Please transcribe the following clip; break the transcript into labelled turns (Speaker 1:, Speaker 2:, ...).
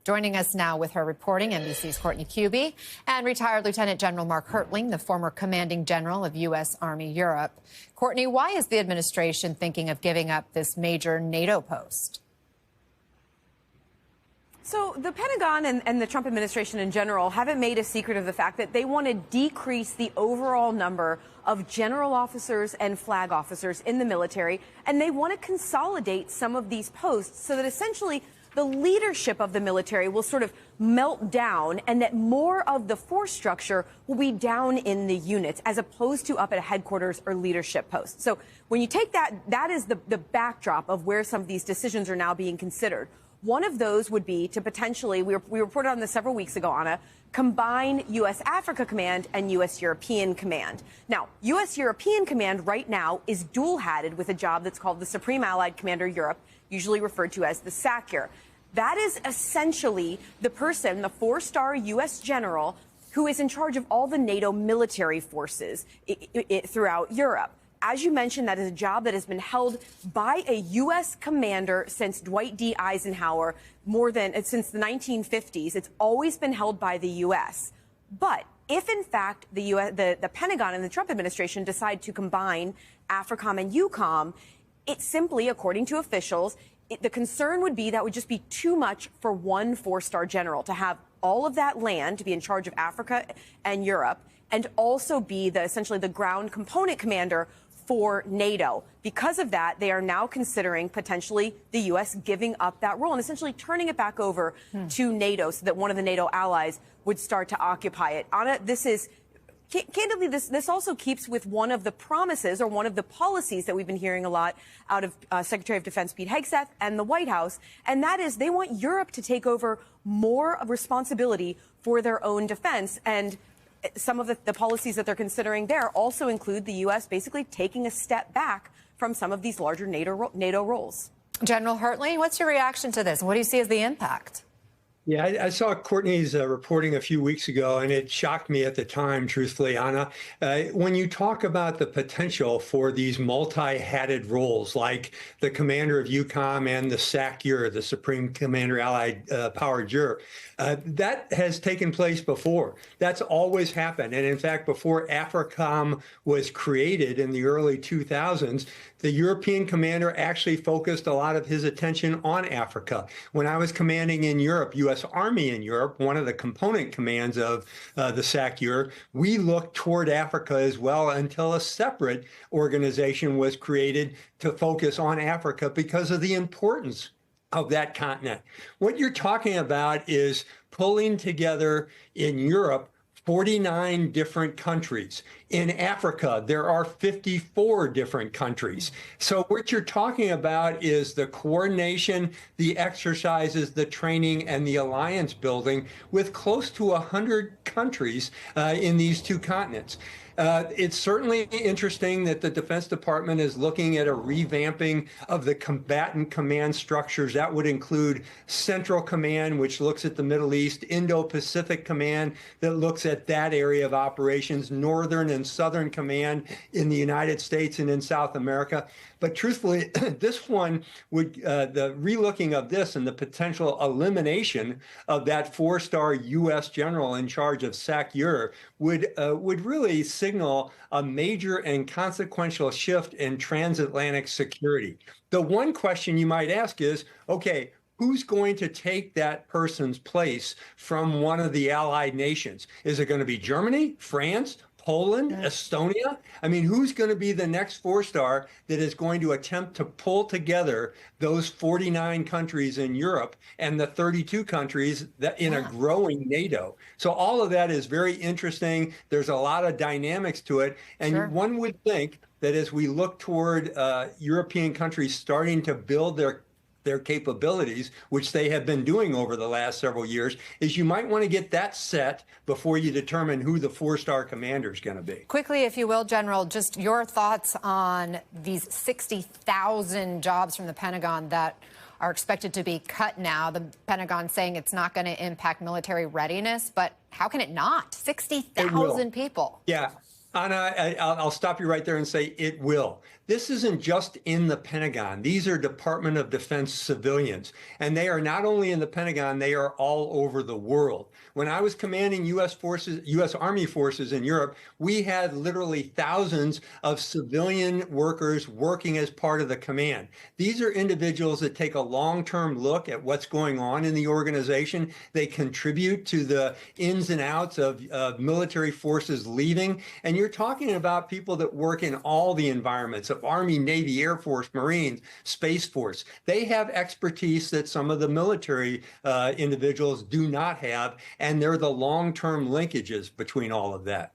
Speaker 1: Joining us now with her reporting, NBC's Courtney Kube, and retired Lieutenant General Mark Hertling, the former commanding general of U.S. Army Europe. Courtney, why is the administration thinking of giving up this major NATO post?
Speaker 2: So the Pentagon and the Trump administration in general haven't made a secret of the fact that they want to decrease the overall number of general officers and flag officers in the military, and they want to consolidate some of these posts so that essentially the leadership of the military will sort of melt down and that more of the force structure will be down in the units as opposed to up at a headquarters or leadership post. So when you take that, that is the backdrop of where some of these decisions are now being considered. One of those would be to potentially, we reported on this several weeks ago, Anna, combine U.S. Africa Command and U.S. European Command. Now, U.S. European Command right now is dual-hatted with a job that's called the Supreme Allied Commander Europe, usually referred to as the SACEUR. That is essentially the person, the four-star U.S. general, who is in charge of all the NATO military forces throughout Europe. As you mentioned, that is a job that has been held by a U.S. commander since Dwight D. Eisenhower, since the 1950s. It's always been held by the U.S. But if, in fact, the Pentagon and the Trump administration decide to combine AFRICOM and EUCOM, it simply, according to officials, the concern would be that would just be too much for one four-star general to have all of that land, to be in charge of Africa and Europe, and also be essentially the ground component commander for NATO. Because of that, they are now considering potentially the U.S. giving up that role and essentially turning it back over to NATO so that one of the NATO allies would start to occupy it. Anna, this is candidly, this also keeps with one of the promises or one of the policies that we've been hearing a lot out of Secretary of Defense Pete Hegseth and the White House, and that is they want Europe to take over more responsibility for their own defense. And some of the policies that they're considering there also include the U.S. basically taking a step back from some of these larger NATO roles.
Speaker 1: General Hertling, what's your reaction to this? What do you see as the impact?
Speaker 3: Yeah, I saw Courtney's reporting a few weeks ago, and it shocked me at the time, truthfully, Anna. When you talk about the potential for these multi-hatted roles, like the commander of EUCOM and the SACEUR, the Supreme Commander Allied Powered Europe, that has taken place before. That's always happened. And in fact, before AFRICOM was created in the early 2000s, the European commander actually focused a lot of his attention on Africa. When I was commanding in Europe, U.S. Army in Europe, one of the component commands of the SACEUR, we looked toward Africa as well until a separate organization was created to focus on Africa because of the importance of that continent. What you're talking about is pulling together in Europe 49 different countries. In Africa, there are 54 different countries. So what you're talking about is the coordination, the exercises, the training, and the alliance building with close to 100 countries in these two continents. It's certainly interesting that the Defense Department is looking at a revamping of the combatant command structures. That would include Central Command, which looks at the Middle East, Indo-Pacific Command, that looks at that area of operations, Northern and Southern Command in the United States and in South America. But truthfully, this one would, the relooking of this and the potential elimination of that four-star U.S. general in charge of SACEUR would really signal a major and consequential shift in transatlantic security. The one question you might ask is, okay, who's going to take that person's place from one of the allied nations? Is it going to be Germany, France, Poland, Estonia? I mean, who's going to be the next four-star that is going to attempt to pull together those 49 countries in Europe and the 32 countries that in a growing NATO? So all of that is very interesting. There's a lot of dynamics to it. And one would think that as we look toward European countries starting to build their capabilities, which they have been doing over the last several years, is you might want to get that set before you determine who the four-star commander is going to be.
Speaker 1: Quickly, if you will, General, just your thoughts on these 60,000 jobs from the Pentagon that are expected to be cut now. The Pentagon saying it's not going to impact military readiness, but how can it not? 60,000 people.
Speaker 3: Yeah. Anna, I'll stop you right there and say it will. this isn't just in the Pentagon. These are Department of Defense civilians, and they are not only in the Pentagon, they are all over the world. When I was commanding U.S. forces, U.S. Army forces in Europe, we had literally thousands of civilian workers working as part of the command. These are individuals that take a long-term look at what's going on in the organization. They contribute to the ins and outs of military forces leaving. And you're talking about people that work in all the environments of Army, Navy, Air Force, Marines, Space Force. They have expertise that some of the military individuals do not have, and they're the long-term linkages between all of that.